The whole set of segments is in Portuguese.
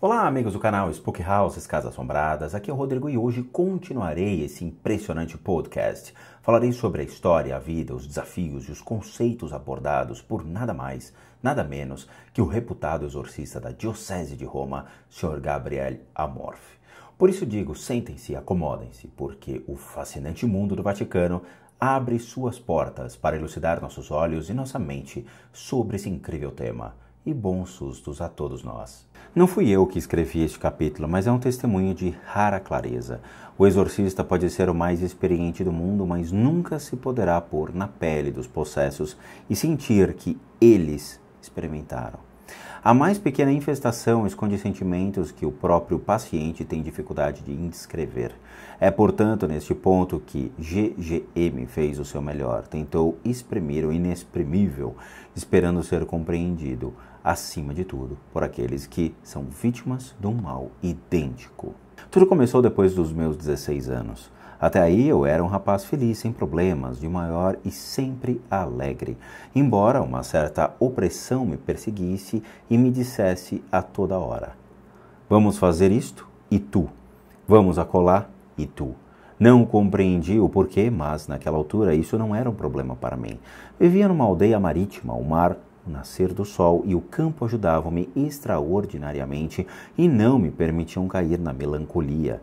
Olá, amigos do canal Spook Houses Casas Assombradas, aqui é o Rodrigo e hoje continuarei esse impressionante podcast. Falarei sobre a história, a vida, os desafios e os conceitos abordados por nada mais, nada menos que o reputado exorcista da Diocese de Roma, Sr. Gabriel Amorth. Por isso digo, sentem-se e acomodem-se, porque o fascinante mundo do Vaticano abre suas portas para elucidar nossos olhos e nossa mente sobre esse incrível tema. E bons sustos a todos nós. Não fui eu que escrevi este capítulo, mas é um testemunho de rara clareza. O exorcista pode ser o mais experiente do mundo, mas nunca se poderá pôr na pele dos possessos e sentir que eles experimentaram. A mais pequena infestação esconde sentimentos que o próprio paciente tem dificuldade de descrever. É, portanto, neste ponto que GGM fez o seu melhor, tentou exprimir o inexprimível, esperando ser compreendido, acima de tudo, por aqueles que são vítimas de um mal idêntico. Tudo começou depois dos meus 16 anos. Até aí eu era um rapaz feliz, sem problemas, de maior e sempre alegre, embora uma certa opressão me perseguisse e me dissesse a toda hora: vamos fazer isto? E tu? Vamos acolá? E tu? Não compreendi o porquê, mas naquela altura isso não era um problema para mim. Vivia numa aldeia marítima, o mar, o nascer do sol e o campo ajudavam-me extraordinariamente e não me permitiam cair na melancolia.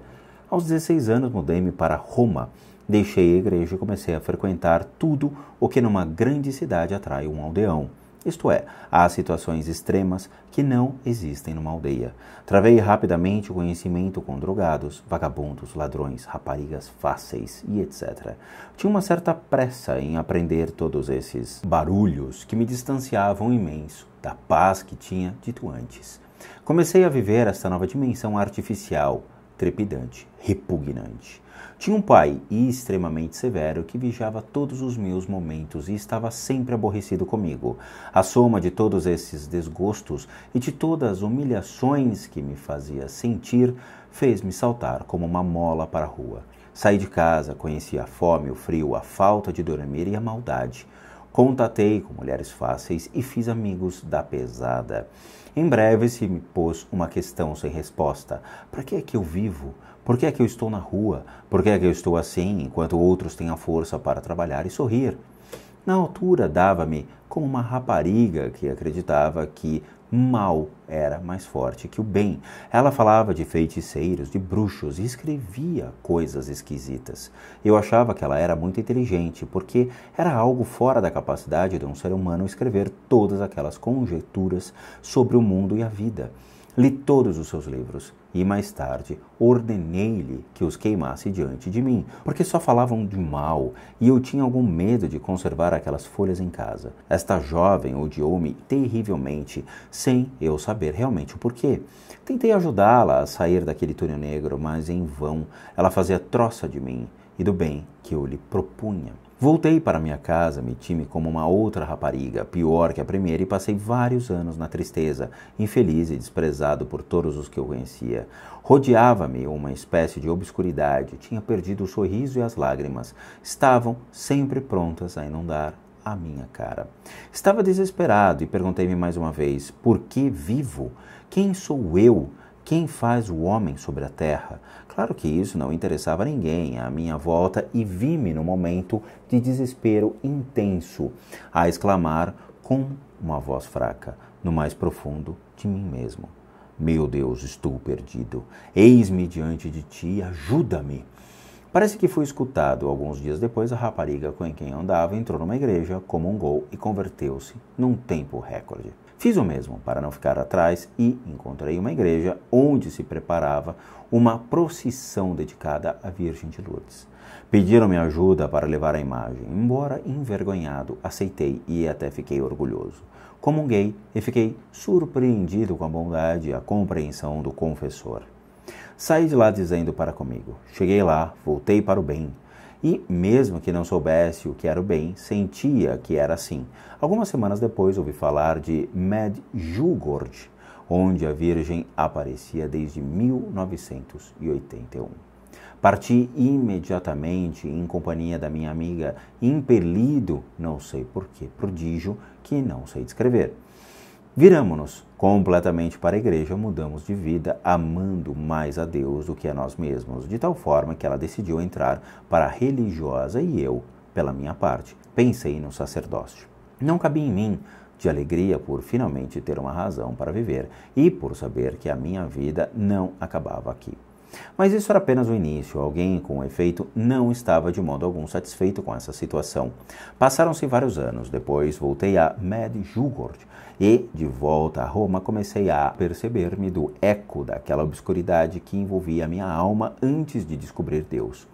Aos 16 anos mudei-me para Roma, deixei a igreja e comecei a frequentar tudo o que numa grande cidade atrai um aldeão. Isto é, há situações extremas que não existem numa aldeia. Travei rapidamente o conhecimento com drogados, vagabundos, ladrões, raparigas fáceis e etc. Tinha uma certa pressa em aprender todos esses barulhos que me distanciavam imenso da paz que tinha dito antes. Comecei a viver esta nova dimensão artificial, trepidante, repugnante. Tinha um pai extremamente severo que vigiava todos os meus momentos e estava sempre aborrecido comigo. A soma de todos esses desgostos e de todas as humilhações que me fazia sentir fez-me saltar como uma mola para a rua. Saí de casa, conheci a fome, o frio, a falta de dormir e a maldade. Contatei com mulheres fáceis e fiz amigos da pesada. Em breve se me pôs uma questão sem resposta. Para que é que eu vivo? Por que é que eu estou na rua? Por que é que eu estou assim, enquanto outros têm a força para trabalhar e sorrir? Na altura dava-me como uma rapariga que acreditava que mal era mais forte que o bem. Ela falava de feiticeiros, de bruxos e escrevia coisas esquisitas. Eu achava que ela era muito inteligente, porque era algo fora da capacidade de um ser humano escrever todas aquelas conjecturas sobre o mundo e a vida. Li todos os seus livros e, mais tarde, ordenei-lhe que os queimasse diante de mim, porque só falavam de mal e eu tinha algum medo de conservar aquelas folhas em casa. Esta jovem odiou-me terrivelmente, sem eu saber realmente o porquê. Tentei ajudá-la a sair daquele túnel negro, mas em vão. Ela fazia troça de mim e do bem que eu lhe propunha. Voltei para minha casa, meti-me como uma outra rapariga, pior que a primeira, e passei vários anos na tristeza, infeliz e desprezado por todos os que eu conhecia. Rodeava-me uma espécie de obscuridade, tinha perdido o sorriso e as lágrimas. Estavam sempre prontas a inundar a minha cara. Estava desesperado e perguntei-me mais uma vez: por que vivo? Quem sou eu? Quem faz o homem sobre a terra? Claro que isso não interessava a ninguém à minha volta e vi-me num momento de desespero intenso, a exclamar com uma voz fraca, no mais profundo de mim mesmo: meu Deus, estou perdido. Eis-me diante de ti, ajuda-me. Parece que fui escutado. Alguns dias depois, a rapariga com quem andava entrou numa igreja, comungou e converteu-se num tempo recorde. Fiz o mesmo para não ficar atrás e encontrei uma igreja onde se preparava uma procissão dedicada à Virgem de Lourdes. Pediram-me ajuda para levar a imagem. Embora envergonhado, aceitei e até fiquei orgulhoso. Comunguei e fiquei surpreendido com a bondade e a compreensão do confessor. Saí de lá dizendo para comigo: cheguei lá, voltei para o bem. E, mesmo que não soubesse o que era o bem, sentia que era assim. Algumas semanas depois, ouvi falar de Medjugorje, onde a Virgem aparecia desde 1981. Parti imediatamente em companhia da minha amiga, impelido, não sei por que prodígio, que não sei descrever. Viramo-nos completamente para a igreja, mudamos de vida, amando mais a Deus do que a nós mesmos, de tal forma que ela decidiu entrar para a religiosa e eu, pela minha parte, pensei no sacerdócio. Não cabia em mim de alegria por finalmente ter uma razão para viver e por saber que a minha vida não acabava aqui. Mas isso era apenas o início. Alguém, com efeito, não estava de modo algum satisfeito com essa situação. Passaram-se vários anos. Depois voltei a Medjugorje e, de volta a Roma, comecei a perceber-me do eco daquela obscuridade que envolvia a minha alma antes de descobrir Deus.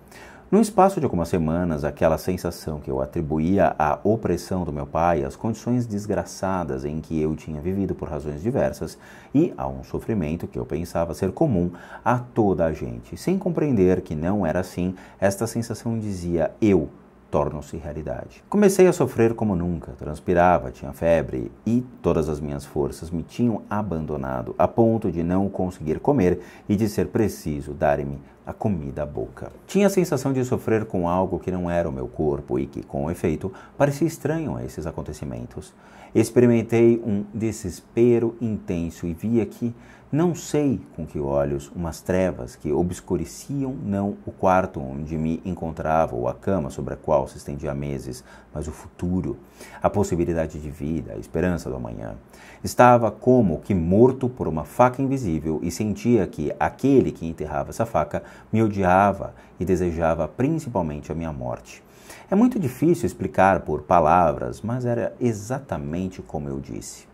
No espaço de algumas semanas, aquela sensação que eu atribuía à opressão do meu pai, às condições desgraçadas em que eu tinha vivido por razões diversas e a um sofrimento que eu pensava ser comum a toda a gente. Sem compreender que não era assim, esta sensação dizia eu, tornam-se realidade. Comecei a sofrer como nunca, transpirava, tinha febre e todas as minhas forças me tinham abandonado a ponto de não conseguir comer e de ser preciso dar-me a comida à boca. Tinha a sensação de sofrer com algo que não era o meu corpo e que, com efeito, parecia estranho a esses acontecimentos. Experimentei um desespero intenso e via que, não sei com que olhos, umas trevas que obscureciam não o quarto onde me encontrava ou a cama sobre a qual se estendia há meses, mas o futuro, a possibilidade de vida, a esperança do amanhã. Estava como que morto por uma faca invisível e sentia que aquele que enterrava essa faca me odiava e desejava principalmente a minha morte. É muito difícil explicar por palavras, mas era exatamente como eu disse.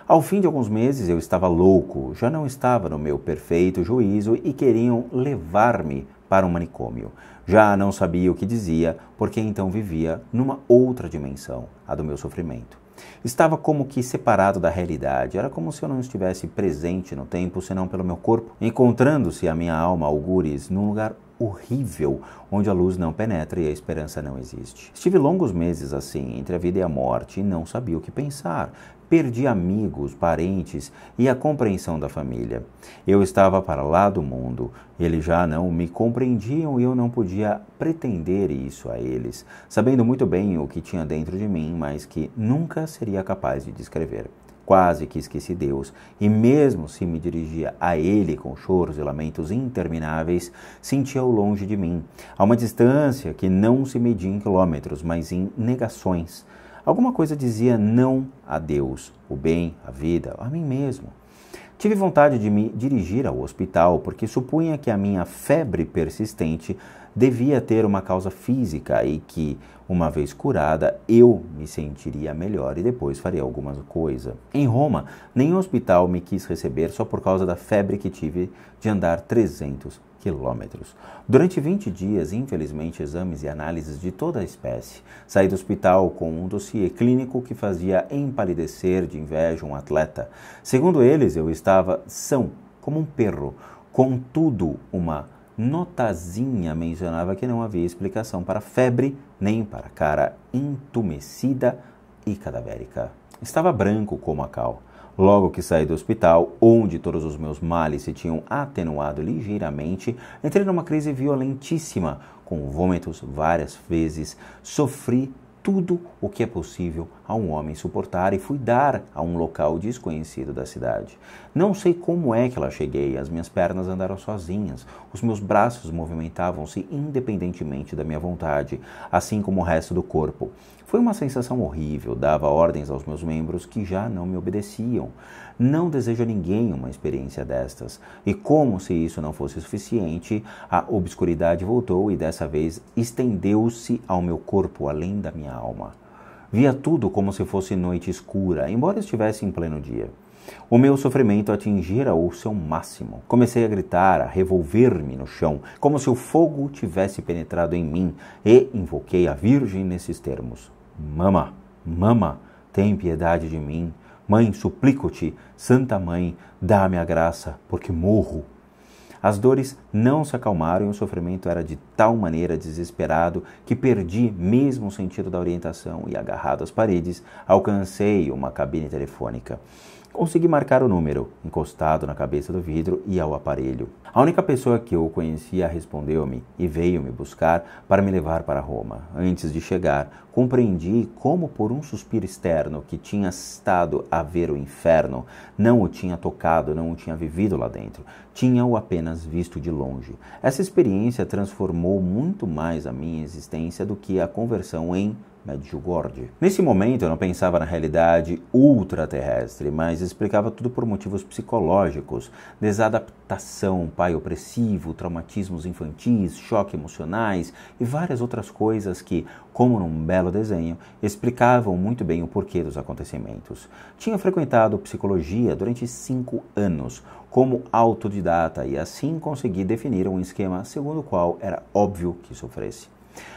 Ao fim de alguns meses eu estava louco, já não estava no meu perfeito juízo e queriam levar-me para um manicômio. Já não sabia o que dizia, porque então vivia numa outra dimensão, a do meu sofrimento. Estava como que separado da realidade, era como se eu não estivesse presente no tempo, senão pelo meu corpo, encontrando-se a minha alma algures num lugar horrível, onde a luz não penetra e a esperança não existe. Estive longos meses assim, entre a vida e a morte, e não sabia o que pensar. Perdi amigos, parentes e a compreensão da família. Eu estava para lá do mundo, eles já não me compreendiam e eu não podia pretender isso a eles, sabendo muito bem o que tinha dentro de mim, mas que nunca seria capaz de descrever. Quase que esqueci Deus, e mesmo se me dirigia a Ele com choros e lamentos intermináveis, sentia-o longe de mim, a uma distância que não se media em quilômetros, mas em negações. Alguma coisa dizia não a Deus, o bem, a vida, a mim mesmo. Tive vontade de me dirigir ao hospital porque supunha que a minha febre persistente devia ter uma causa física e que, uma vez curada, eu me sentiria melhor e depois faria alguma coisa. Em Roma, nenhum hospital me quis receber só por causa da febre que tive de andar 300 quilômetros. Durante 20 dias, infelizmente, exames e análises de toda a espécie. Saí do hospital com um dossiê clínico que fazia empalidecer de inveja um atleta. Segundo eles, eu estava são, como um perro. Contudo, uma notazinha mencionava que não havia explicação para a febre, nem para a cara entumecida e cadavérica. Estava branco como a cal. Logo que saí do hospital, onde todos os meus males se tinham atenuado ligeiramente, entrei numa crise violentíssima, com vômitos várias vezes, sofri tudo o que é possível a um homem suportar e fui dar a um local desconhecido da cidade. Não sei como é que lá cheguei, as minhas pernas andaram sozinhas, os meus braços movimentavam-se independentemente da minha vontade, assim como o resto do corpo. Foi uma sensação horrível, dava ordens aos meus membros que já não me obedeciam. Não desejo a ninguém uma experiência destas. E como se isso não fosse suficiente, a obscuridade voltou e dessa vez estendeu-se ao meu corpo, além da minha alma. Via tudo como se fosse noite escura, embora estivesse em pleno dia. O meu sofrimento atingira o seu máximo. Comecei a gritar, a revolver-me no chão, como se o fogo tivesse penetrado em mim, e invoquei a Virgem nesses termos. Mama, mama, tem piedade de mim. Mãe, suplico-te, Santa Mãe, dá-me a graça, porque morro. As dores não se acalmaram e o sofrimento era de tal maneira desesperado que perdi mesmo o sentido da orientação e, agarrado às paredes, alcancei uma cabine telefônica. Consegui marcar o número, encostado na cabeça do vidro e ao aparelho. A única pessoa que eu conhecia respondeu-me e veio me buscar para me levar para Roma. Antes de chegar, compreendi como por um suspiro externo que tinha estado a ver o inferno, não o tinha tocado, não o tinha vivido lá dentro, tinha-o apenas visto de longe. Essa experiência transformou muito mais a minha existência do que a conversão em Medjugorje. Nesse momento eu não pensava na realidade ultraterrestre, mas explicava tudo por motivos psicológicos, desadaptação, pai opressivo, traumatismos infantis, choque emocionais e várias outras coisas que, como num belo desenho, explicavam muito bem o porquê dos acontecimentos. Tinha frequentado psicologia durante 5 anos, como autodidata, e assim consegui definir um esquema segundo o qual era óbvio que sofresse.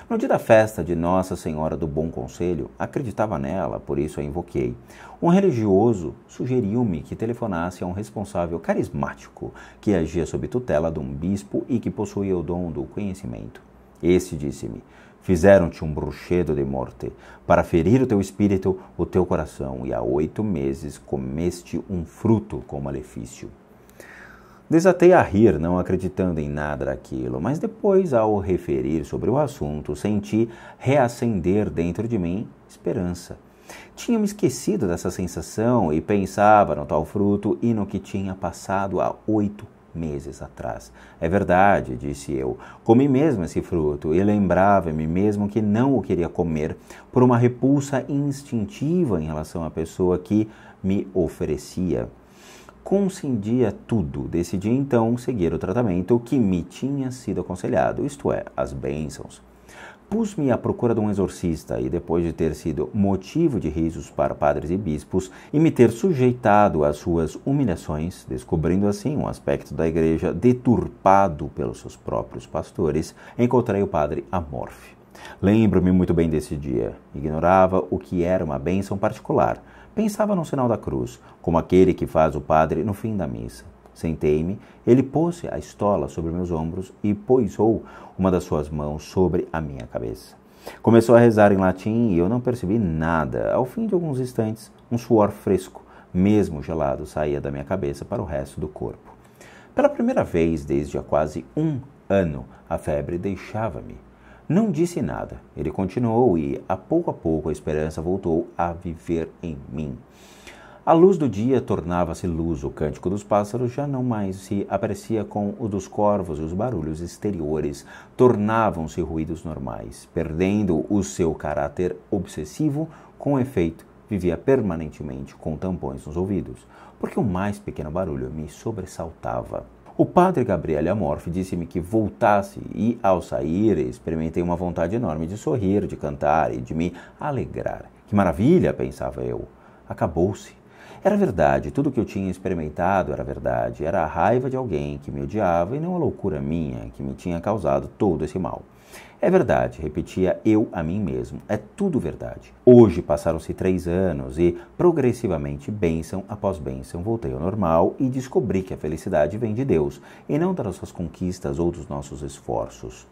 No dia da festa de Nossa Senhora do Bom Conselho, acreditava nela, por isso a invoquei. Um religioso sugeriu-me que telefonasse a um responsável carismático que agia sob tutela de um bispo e que possuía o dom do conhecimento. Este disse-me: fizeram-te um bruxedo de morte, para ferir o teu espírito, o teu coração, e há 8 meses comeste um fruto com malefício. Desatei a rir, não acreditando em nada daquilo, mas depois, ao referir sobre o assunto, senti reacender dentro de mim esperança. Tinha me esquecido dessa sensação e pensava no tal fruto e no que tinha passado há 8 meses atrás. É verdade, disse eu, comi mesmo esse fruto e lembrava-me mesmo que não o queria comer por uma repulsa instintiva em relação à pessoa que me oferecia. Conscendia tudo, decidi então seguir o tratamento que me tinha sido aconselhado, isto é, as bênçãos. Pus-me à procura de um exorcista e, depois de ter sido motivo de risos para padres e bispos e me ter sujeitado às suas humilhações, descobrindo assim um aspecto da igreja deturpado pelos seus próprios pastores, encontrei o padre Amorfe. Lembro-me muito bem desse dia. Ignorava o que era uma bênção particular. Pensava no sinal da cruz, como aquele que faz o padre no fim da missa. Sentei-me, ele pôs a estola sobre meus ombros e poisou uma das suas mãos sobre a minha cabeça. Começou a rezar em latim e eu não percebi nada. Ao fim de alguns instantes, um suor fresco, mesmo gelado, saía da minha cabeça para o resto do corpo. Pela primeira vez desde há quase 1 ano, a febre deixava-me. Não disse nada. Ele continuou e, a pouco, a esperança voltou a viver em mim. A luz do dia tornava-se luz, o cântico dos pássaros já não mais se aparecia com o dos corvos e os barulhos exteriores tornavam-se ruídos normais, perdendo o seu caráter obsessivo. Com efeito, vivia permanentemente com tampões nos ouvidos, porque o mais pequeno barulho me sobressaltava. O padre Gabriele Amorfe disse-me que voltasse e, ao sair, experimentei uma vontade enorme de sorrir, de cantar e de me alegrar. Que maravilha, pensava eu. Acabou-se. Era verdade, tudo o que eu tinha experimentado era verdade. Era a raiva de alguém que me odiava e não a loucura minha que me tinha causado todo esse mal. É verdade, repetia eu a mim mesmo, é tudo verdade. Hoje passaram-se 3 anos e, progressivamente, bênção após bênção, voltei ao normal e descobri que a felicidade vem de Deus e não das nossas conquistas ou dos nossos esforços.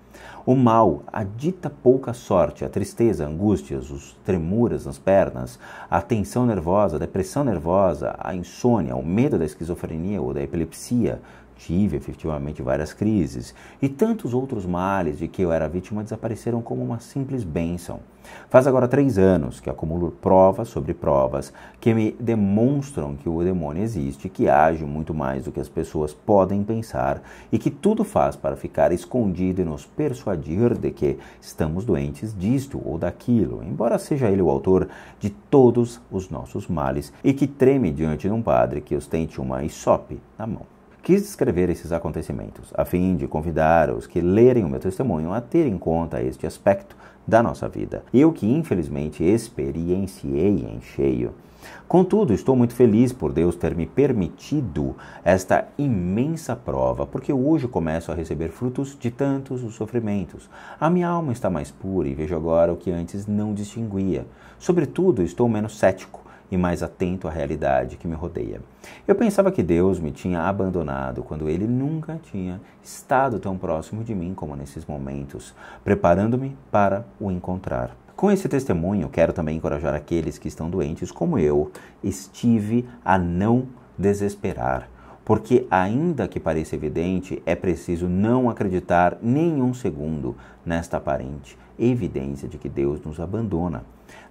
O mal, a dita pouca sorte, a tristeza, a angústias, os tremuras nas pernas, a tensão nervosa, a depressão nervosa, a insônia, o medo da esquizofrenia ou da epilepsia, tive efetivamente várias crises, e tantos outros males de que eu era vítima desapareceram como uma simples bênção. Faz agora 3 anos que acumulo provas sobre provas que me demonstram que o demônio existe, que age muito mais do que as pessoas podem pensar e que tudo faz para ficar escondido e nos persuadir de que estamos doentes disto ou daquilo, embora seja ele o autor de todos os nossos males e que treme diante de um padre que ostente uma hisope na mão. Quis descrever esses acontecimentos, a fim de convidar os que lerem o meu testemunho a ter em conta este aspecto da nossa vida. Eu que, infelizmente, experienciei em cheio. Contudo, estou muito feliz por Deus ter me permitido esta imensa prova, porque hoje começo a receber frutos de tantos os sofrimentos. A minha alma está mais pura e vejo agora o que antes não distinguia. Sobretudo, estou menos cético e mais atento à realidade que me rodeia. Eu pensava que Deus me tinha abandonado quando Ele nunca tinha estado tão próximo de mim como nesses momentos, preparando-me para o encontrar. Com esse testemunho, quero também encorajar aqueles que estão doentes, como eu estive, a não desesperar. Porque, ainda que pareça evidente, é preciso não acreditar nem um segundo nesta aparente evidência de que Deus nos abandona.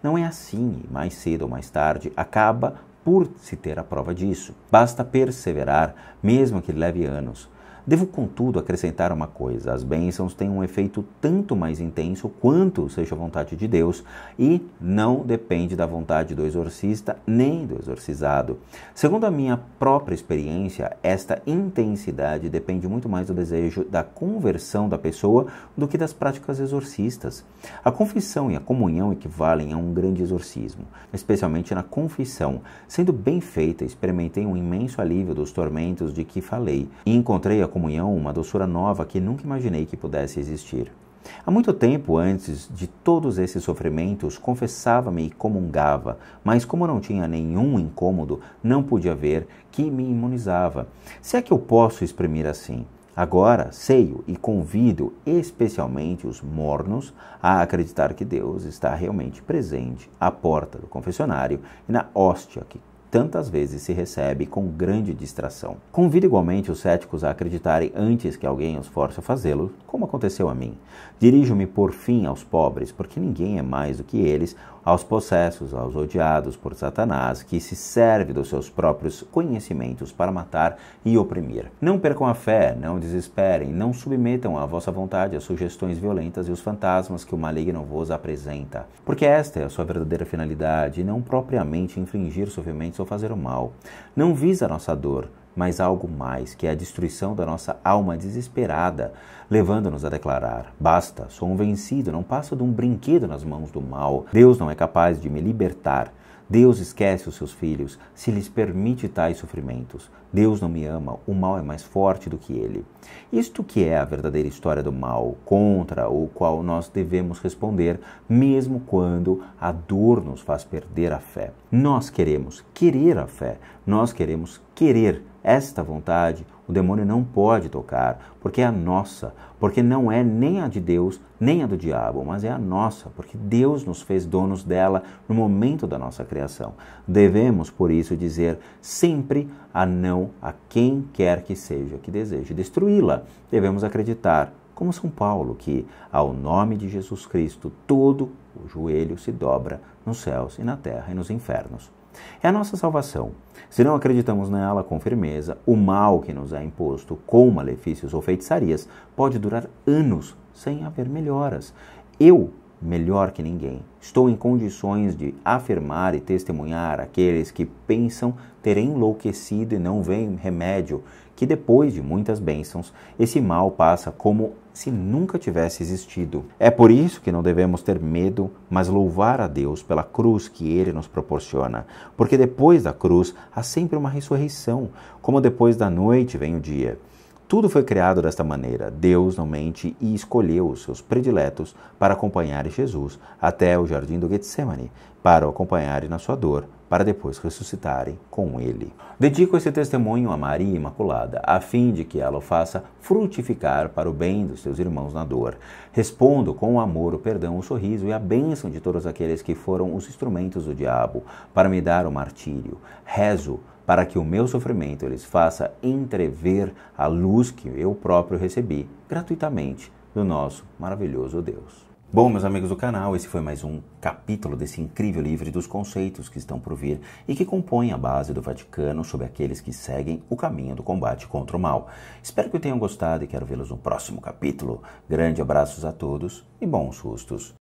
Não é assim, e mais cedo ou mais tarde, acaba por se ter a prova disso. Basta perseverar, mesmo que leve anos. Devo, contudo, acrescentar uma coisa: as bênçãos têm um efeito tanto mais intenso quanto seja a vontade de Deus e não depende da vontade do exorcista nem do exorcizado. Segundo a minha própria experiência, esta intensidade depende muito mais do desejo da conversão da pessoa do que das práticas exorcistas. A confissão e a comunhão equivalem a um grande exorcismo, especialmente na confissão. Sendo bem feita, experimentei um imenso alívio dos tormentos de que falei e encontrei a comunhão uma doçura nova que nunca imaginei que pudesse existir. Há muito tempo antes de todos esses sofrimentos, confessava-me e comungava, mas como não tinha nenhum incômodo, não podia ver que me imunizava. Se é que eu posso exprimir assim. Agora ceio e convido especialmente os mornos a acreditar que Deus está realmente presente à porta do confessionário e na hóstia que tantas vezes se recebe com grande distração. Convido igualmente os céticos a acreditarem antes que alguém os force a fazê-lo, como aconteceu a mim. Dirijo-me por fim aos pobres, porque ninguém é mais do que eles, aos possessos, aos odiados por Satanás, que se serve dos seus próprios conhecimentos para matar e oprimir. Não percam a fé, não desesperem, não submetam à vossa vontade as sugestões violentas e os fantasmas que o maligno vos apresenta, porque esta é a sua verdadeira finalidade, e não propriamente infligir sofrimentos ou fazer o mal. Não visa a nossa dor, mas algo mais, que é a destruição da nossa alma desesperada, levando-nos a declarar: basta, sou um vencido, não passo de um brinquedo nas mãos do mal. Deus não é capaz de me libertar. Deus esquece os seus filhos, se lhes permite tais sofrimentos. Deus não me ama, o mal é mais forte do que ele. Isto que é a verdadeira história do mal, contra o qual nós devemos responder, mesmo quando a dor nos faz perder a fé. Nós queremos querer a fé, nós queremos querer esta vontade. O demônio não pode tocar, porque é a nossa, porque não é nem a de Deus, nem a do diabo, mas é a nossa, porque Deus nos fez donos dela no momento da nossa criação. Devemos, por isso, dizer sempre a não a quem quer que seja que deseje destruí-la. Devemos acreditar, como São Paulo, que ao nome de Jesus Cristo todo o joelho se dobra nos céus e na terra e nos infernos. É a nossa salvação. Se não acreditamos nela com firmeza, o mal que nos é imposto com malefícios ou feitiçarias pode durar anos sem haver melhoras. Eu, melhor que ninguém, estou em condições de afirmar e testemunhar àqueles que pensam ter enlouquecido e não veem remédio, que depois de muitas bênçãos, esse mal passa como se nunca tivesse existido. É por isso que não devemos ter medo, mas louvar a Deus pela cruz que Ele nos proporciona. Porque depois da cruz há sempre uma ressurreição, como depois da noite vem o dia. Tudo foi criado desta maneira. Deus não mente e escolheu os seus prediletos para acompanhar Jesus até o jardim do Getsemane, para o acompanharem na sua dor, para depois ressuscitarem com ele. Dedico esse testemunho a Maria Imaculada, a fim de que ela o faça frutificar para o bem dos seus irmãos na dor. Respondo com o amor, o perdão, o sorriso e a bênção de todos aqueles que foram os instrumentos do diabo para me dar o martírio. Rezo para que o meu sofrimento lhes faça entrever a luz que eu próprio recebi gratuitamente do nosso maravilhoso Deus. Bom, meus amigos do canal, esse foi mais um capítulo desse incrível livro dos conceitos que estão por vir e que compõem a base do Vaticano sobre aqueles que seguem o caminho do combate contra o mal. Espero que tenham gostado e quero vê-los no próximo capítulo. Grande abraços a todos e bons sustos.